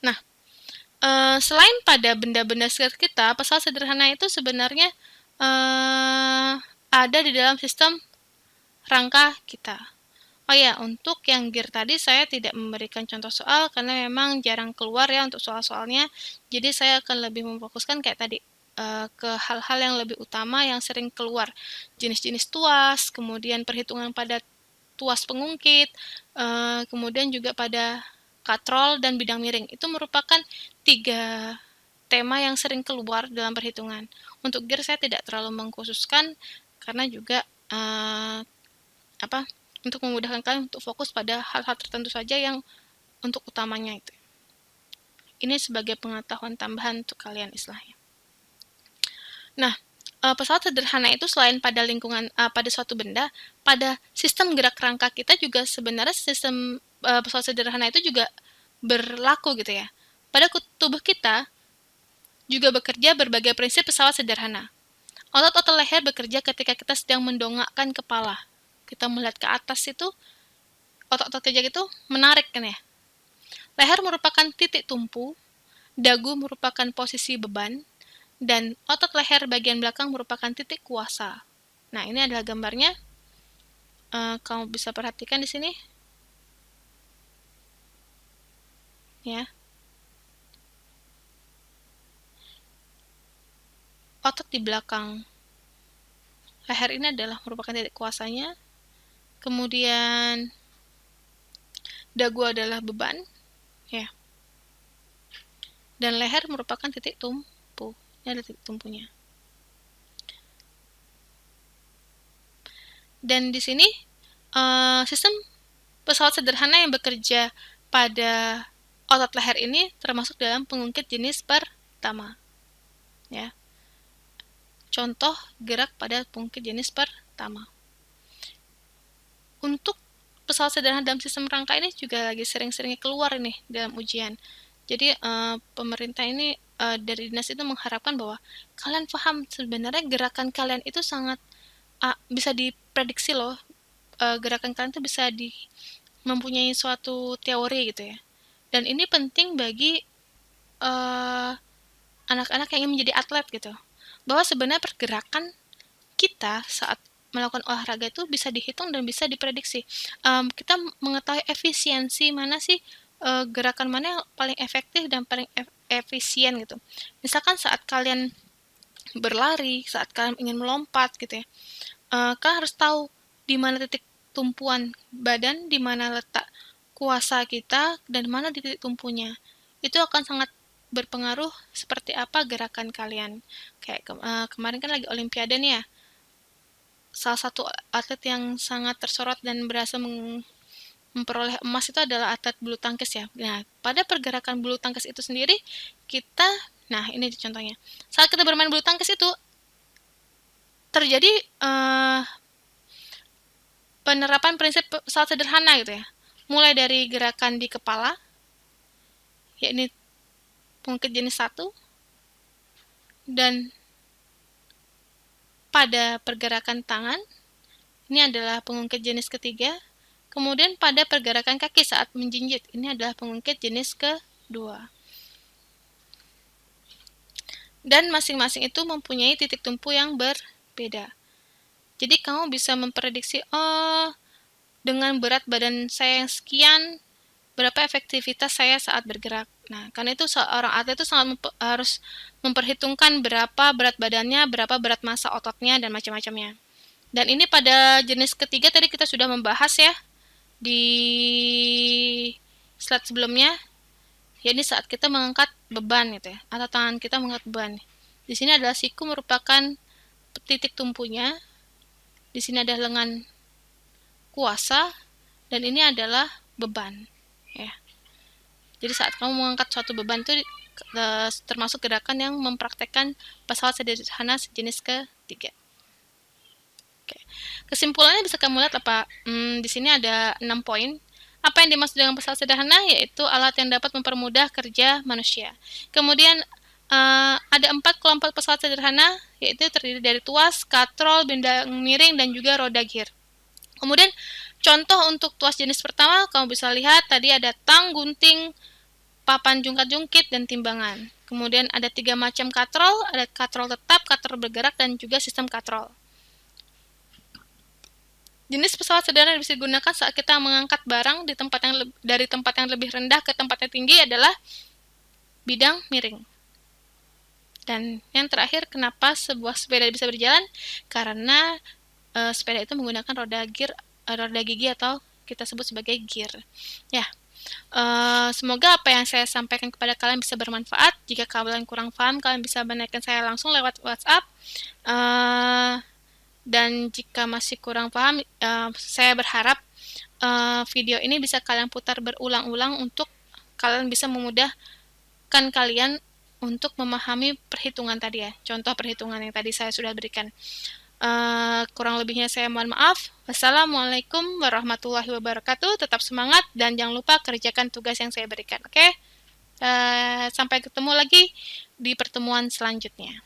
Nah, selain pada benda-benda sekitar kita, pesawat sederhana itu sebenarnya ada di dalam sistem rangka kita. Oh ya, untuk yang gear tadi saya tidak memberikan contoh soal karena memang jarang keluar ya untuk soal-soalnya. Jadi saya akan lebih memfokuskan kayak tadi ke hal-hal yang lebih utama yang sering keluar. Jenis-jenis tuas, kemudian perhitungan pada tuas pengungkit, kemudian juga pada katrol dan bidang miring. Itu merupakan 3 tema yang sering keluar dalam perhitungan. Untuk gear saya tidak terlalu mengkhususkan karena juga untuk memudahkan kalian untuk fokus pada hal-hal tertentu saja yang untuk utamanya itu. Ini sebagai pengetahuan tambahan untuk kalian istilahnya. Nah, pesawat sederhana itu selain pada lingkungan pada suatu benda, pada sistem gerak rangka kita juga sebenarnya sistem pesawat sederhana itu juga berlaku gitu ya. Pada tubuh kita juga bekerja berbagai prinsip pesawat sederhana. Otot-otot leher bekerja ketika kita sedang mendongakkan kepala. Kita melihat ke atas itu, otot-otot kerja itu menarik kan ya. Leher merupakan titik tumpu, dagu merupakan posisi beban, dan otot leher bagian belakang merupakan titik kuasa. Nah, ini adalah gambarnya. Kamu bisa perhatikan di sini. Ya. Otot di belakang leher ini adalah merupakan titik kuasanya. Kemudian dagu adalah beban, ya. Dan leher merupakan titik tumpu. Ini adalah titik tumpunya. Dan di sini sistem pesawat sederhana yang bekerja pada otot leher ini termasuk dalam pengungkit jenis pertama. Ya. Contoh gerak pada pengungkit jenis pertama. Untuk pesawat sederhana dalam sistem rangka ini juga lagi sering-seringnya keluar nih dalam ujian. Jadi pemerintah ini dari dinas itu mengharapkan bahwa kalian paham sebenarnya gerakan kalian itu sangat bisa diprediksi loh. Gerakan kalian itu bisa mempunyai suatu teori gitu ya. Dan ini penting bagi anak-anak yang ingin menjadi atlet gitu. Bahwa sebenarnya pergerakan kita saat melakukan olahraga itu bisa dihitung dan bisa diprediksi. Kita mengetahui efisiensi mana sih gerakan mana yang paling efektif dan paling efisien gitu. Misalkan saat kalian berlari, saat kalian ingin melompat gitu ya, kalian harus tahu di mana titik tumpuan badan, di mana letak kuasa kita, dan mana titik tumpunya. Itu akan sangat berpengaruh seperti apa gerakan kalian. Kayak kemarin kan lagi Olimpiade nih ya. Salah satu atlet yang sangat tersorot dan berhasil memperoleh emas itu adalah atlet bulu tangkis ya. Nah, pada pergerakan bulu tangkis itu sendiri, nah ini contohnya. Saat kita bermain bulu tangkis itu, terjadi penerapan prinsip pesawat sederhana gitu ya. Mulai dari gerakan di kepala, yakni pengungkit jenis 1, dan pada pergerakan tangan, ini adalah pengungkit jenis ketiga. Kemudian pada pergerakan kaki saat menjinjit, ini adalah pengungkit jenis kedua. Dan masing-masing itu mempunyai titik tumpu yang berbeda. Jadi kamu bisa memprediksi, dengan berat badan saya yang sekian, berapa efektivitas saya saat bergerak. Nah, karena itu seorang atlet itu sangat harus memperhitungkan berapa berat badannya, berapa berat massa ototnya, dan macam-macamnya. Dan ini pada jenis ketiga tadi kita sudah membahas ya di slide sebelumnya, yakni saat kita mengangkat beban gitu ya, atau tangan kita mengangkat beban. Di sini adalah siku merupakan titik tumpunya, di sini ada lengan kuasa, dan ini adalah beban. Ya. Jadi saat kamu mengangkat suatu beban itu termasuk gerakan yang mempraktekkan pesawat sederhana sejenis ketiga. Oke. Kesimpulannya bisa kamu lihat apa? Di sini ada 6 poin. Apa yang dimaksud dengan pesawat sederhana? Yaitu alat yang dapat mempermudah kerja manusia. Kemudian ada 4 kelompok pesawat sederhana, yaitu terdiri dari tuas, katrol, benda miring, dan juga roda gear. Kemudian contoh untuk tuas jenis pertama, kamu bisa lihat tadi ada tang, gunting, papan jungkat-jungkit, dan timbangan. Kemudian ada 3 macam katrol, ada katrol tetap, katrol bergerak, dan juga sistem katrol. Jenis pesawat sederhana yang bisa digunakan saat kita mengangkat barang dari tempat yang lebih rendah ke tempat yang tinggi adalah bidang miring. Dan yang terakhir, kenapa sebuah sepeda bisa berjalan? Karena sepeda itu menggunakan roda gigi atau kita sebut sebagai gear. Ya. Semoga apa yang saya sampaikan kepada kalian bisa bermanfaat. Jika kalian kurang paham, kalian bisa menanyakan saya langsung lewat WhatsApp. Dan jika masih kurang paham, saya berharap video ini bisa kalian putar berulang-ulang untuk kalian bisa memudahkan kalian untuk memahami perhitungan tadi ya. Contoh perhitungan yang tadi saya sudah berikan. Kurang lebihnya saya mohon maaf. Wassalamualaikum warahmatullahi wabarakatuh. Tetap semangat dan jangan lupa kerjakan tugas yang saya berikan. Oke? Sampai ketemu lagi di pertemuan selanjutnya.